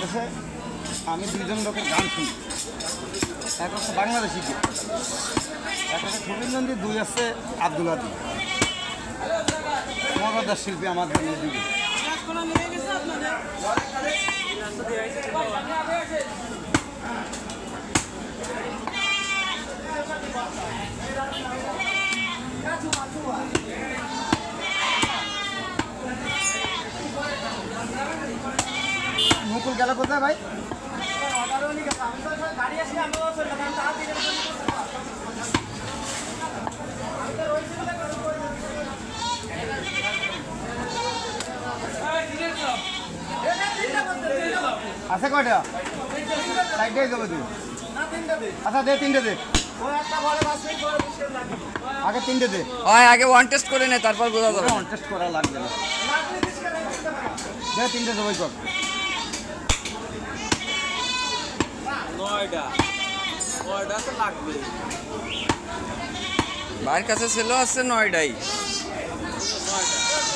বাংলাদেশে আমি দুইজন লোকের গান শুনি, এক হচ্ছে বাংলাদেশি, এক হচ্ছে সুবীরনন্দী, দুই আছে আব্দুল আদি, মজাদার শিল্পী আমার দিকে। মুকুল গেল কোথায় ভাই? আছে কয়টা? চারটাই দেবে তুই? আচ্ছা দে, তিনটে দে, আগে তিনটে দে। আগে ওয়ান টেস্ট করে নে, তারপর বোঝা যাবে। ওয়ান টেস্ট করা লাগবে না, দে তিনটে দেবো কর। ভাইয়ের কাছে ছিল আছে 9টাই,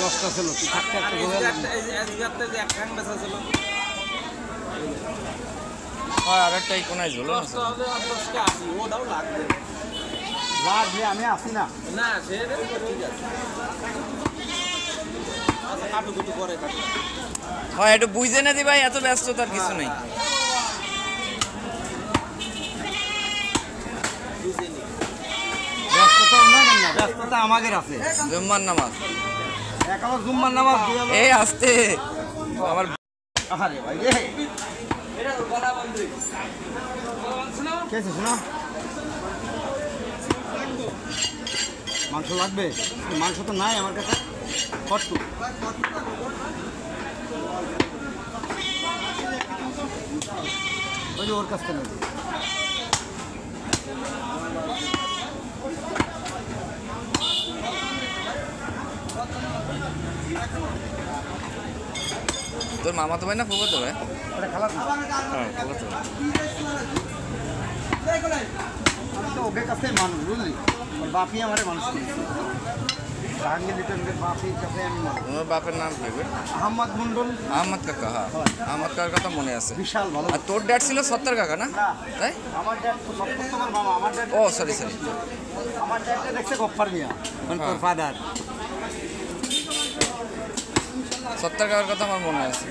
10টা ছিল। তুই থাকতে একটা আরেকটাই কোনায় ঝুলো লাগবে, আমি আসি না। হয় একটু বুঝে না দি ভাই, এত ব্যস্ততার কিছু নেই। ব্যস্ততা না, ব্যস্ততা আমাদের আছে। জুম্মার নামাজ, এক আমার জুম্মার নামাজ এই আসতে আমার। আরে ভাই রে, শোনা মাংস লাগবে? মাংস তো নাই আমার কাছে, কট্টু ওই যে ওর কাছ থেকে। তোর মামা তো ভাই না ফুফো তো ভাই? আমি তো ওকে কাছে মানুষ, বুঝলি, বাপি আমার মানুষ করেছে। জাহাঙ্গীর লিটনের বাপির কাছে আমি মানুষ। তোমার বাপের নাম কি? আহমদ মন্ডল। আহমদ কাকা, হ্যাঁ আহমদ কাকার কথা মনে আছে। বিশাল ভালো। আর তোর ড্যাড ছিল সত্তর কাকা না? তাই আমার ড্যাড তো সত্তর, তোমার মামা। আমার ড্যাড, ও সরি, আমার ড্যাডটা দেখছে গফফার মিয়া, মানে তোর ফাদার। সত্তর কাকার কথা আমার মনে আছে।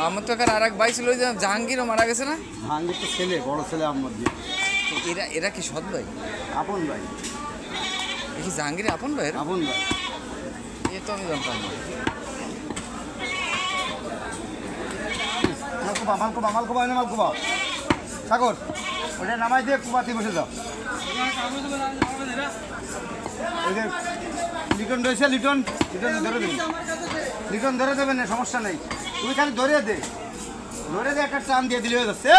আহমদ কাকার আর এক ভাই ছিল, ওই যে জাহাঙ্গীরও মারা গেছে না? জাহাঙ্গীর তো ছেলে, বড় ছেলে আহমদ দিয়ে। এরা কি সৎ ভাই? আপন ভাই। দেখি জাহাঙ্গীর আপন ভাই, আপন ভাই। এ তো আমি জানতাম না। মালকুবা সাগর, ওটা নামাই দিয়ে কুবাতে বসে যাও। ওই যে লিটন রয়েছে, লিটন ধরে দেবেন, লিটন ধরে দেবেন না, সমস্যা নেই। তুমি খালি ধরে দে, একটা টান দিয়ে দিলে হয়ে যাচ্ছে।